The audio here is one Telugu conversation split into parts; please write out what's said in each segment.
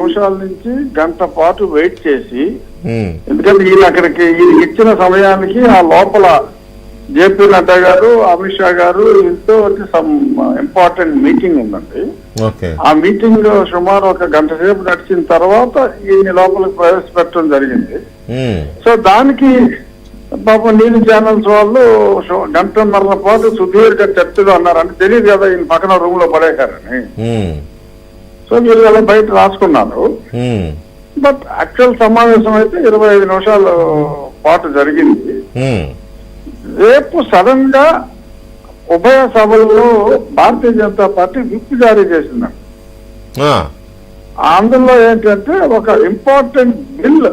నిమిషాల నుంచి గంట పాటు వెయిట్ చేసి, ఎందుకంటే ఈయన అక్కడికి ఇచ్చిన సమయానికి ఆ లోపల జేపీ నడ్డా గారు, అమిత్ షా గారు ఇంతో సమ్ ఇంపార్టెంట్ మీటింగ్ ఉందండి. ఆ మీటింగ్ సుమారు ఒక గంట సేపు నడిచిన తర్వాత ఈయన లోపలికి ప్రవేశపెట్టడం జరిగింది. సో దానికి పాపం న్యూస్ ఛానల్స్ వాళ్ళు గంటన్నర పాటు సుదీర్ఘ చర్చలు అన్నారని తెలియదు కదా, ఈయన పక్కన రూమ్ లో పడేశారని. సో వీళ్ళు అలా బయట రాసుకున్నారు. బట్ యాక్చువల్ సమావేశం అయితే 25 నిమిషాల పాటు జరిగింది. రేపు సడన్ గా ఉభయ సభల్లో భారతీయ జనతా పార్టీ విప్ జారీ చేసిందండి. అందులో ఏంటంటే ఒక ఇంపార్టెంట్ బిల్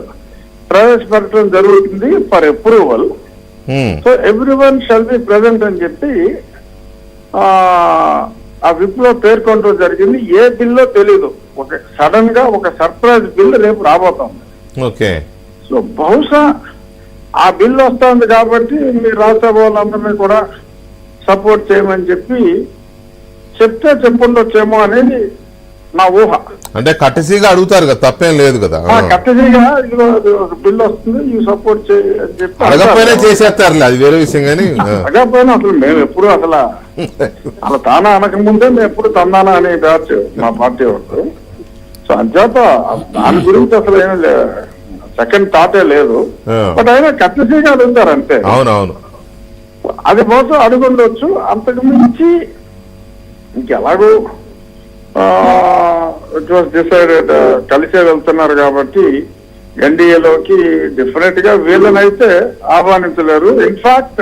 ప్రవేశపెట్టడం జరుగుతుంది for approval. So everyone shall be present అని చెప్పి ఆ విప్ లో పేర్కొనడం జరిగింది. ఏ బిల్లో తెలీదు, ఒక సడన్ గా ఒక సర్ప్రైజ్ బిల్ రేపు రాబోతోంది. సో బహుశా ఆ బిల్ వస్తుంది కాబట్టి మీ రాష్ట్ర వాళ్ళందరినీ కూడా సపోర్ట్ చేయమని చెప్పి చెప్తే చెప్పుండొచ్చేమో అనేది నా ఊహ. అంటే కట్టసీగా అడుగుతారు కదా, తప్పేం లేదు కదా. కట్టసీగా బిల్ వస్తుంది, ఈ సపోర్ట్ చేయని చెప్పి అడగపోయినా చేసేస్తారు, అది వేరే విషయం. కానీ అడగపోయినా అసలు మేము ఎప్పుడు అసలు అలా తానా అనక ముందే మేము ఎప్పుడు తందానా అనే బ్యాచ్ మా పార్టీ వాళ్ళు. సో అంచేత దాని గురించి అసలు ఏమీ సెకండ్ థాటే లేదు. బట్ అయినా కట్టసీగా అడుగుతారు అంతే. అవునవును, అది బహుశా అడుగుండొచ్చు. అంతకు మించి ఇంకెలాగో ఇట్ వాస్ డిసైడెడ్ కలిసే వెళ్తున్నారు కాబట్టి ఎన్డీఏలోకి డెఫినెట్ గా వీళ్ళనైతే ఆహ్వానించలేరు. ఇన్ఫాక్ట్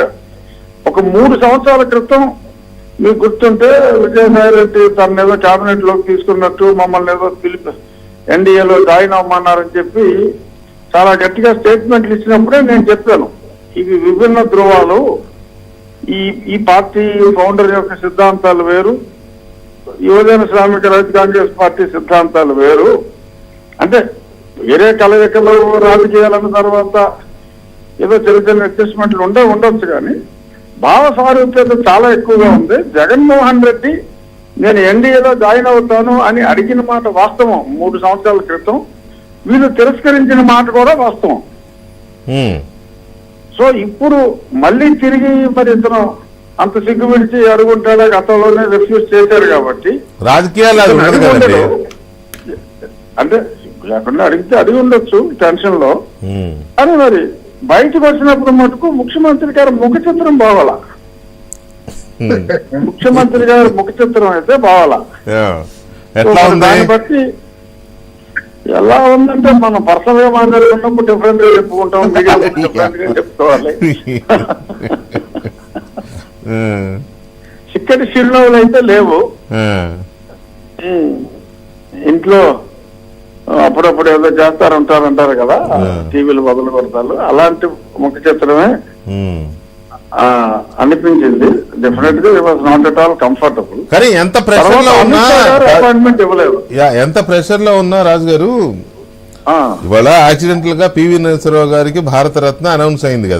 ఒక 3 సంవత్సరాల క్రితం మీకు గుర్తుంటే విజయసాయి రెడ్డి తన ఏదో కేబినెట్ లోకి తీసుకున్నట్టు మమ్మల్ని ఏదో పిలిపి ఎన్డీఏలో జాయిన్ అవ్వమన్నారని చెప్పి చాలా గట్టిగా స్టేట్మెంట్లు ఇచ్చినప్పుడే నేను చెప్పాను, ఇవి విభిన్న ధృవాలు, ఈ పార్టీ ఫౌండర్ యొక్క సిద్ధాంతాలు వేరు, యువజన శ్రామిక రైతు కాంగ్రెస్ పార్టీ సిద్ధాంతాలు వేరు. అంటే వేరే కలయికలు రాజకీయాలన్న తర్వాత ఏదో చిన్న చిన్న అడ్జస్ట్మెంట్లు ఉండొచ్చు, కానీ భావ సారూప్యత చాలా ఎక్కువగా ఉంది. జగన్మోహన్ రెడ్డి నేను ఎన్డీఏలో జాయిన్ అవుతాను అని అడిగిన మాట వాస్తవం 3 సంవత్సరాల క్రితం, వీళ్ళు తిరస్కరించిన మాట కూడా వాస్తవం. సో ఇప్పుడు మళ్ళీ తిరిగి మరి ఇతను అంత సిగ్గు విడిచి అడుగుంటాడా, గతంలోనే రిఫ్యూజ్ చేశారు కాబట్టి రాజకీయాలు అంటే లేకుండా అడిగితే అడిగి ఉండొచ్చు టెన్షన్ లో. అని మరి బయటకు వచ్చినప్పుడు మటుకు ముఖ్యమంత్రి గారి ముఖ చిత్రం బావాలా, ముఖ్యమంత్రి గారి ముఖ చిత్రం అయితే బావాలా. దాన్ని బట్టి ఎలా ఉందంటే మనం పర్సనల్ గా మాట్లాడుకున్నప్పుడు డిఫరెంట్ గా చెప్పుకుంటాం, డిఫరెంట్ గా చెప్పుకోవాలి. చిక్కటి చిరునవ్వులు అయితే లేవు. ఇంట్లో అప్పుడప్పుడు ఏదో చేస్తారంటారు కదా, టీవీలు బదులు కొడతారు, అలాంటి ముఖ చిత్రమే అనిపించింది. డెఫినెట్ గా it was not at all comfortable. కానీ ఎంత ప్రెషర్ లో ఉన్నా అపాయింట్మెంట్ ఇవ్వలేదు. ఎంత ప్రెషర్ లో ఉన్నా రాజు గారు, ఇవాళ యాక్సిడెంటల్ గా పివి నరసింహారావు గారికి భారతరత్న అనౌన్స్ అయింది కదా.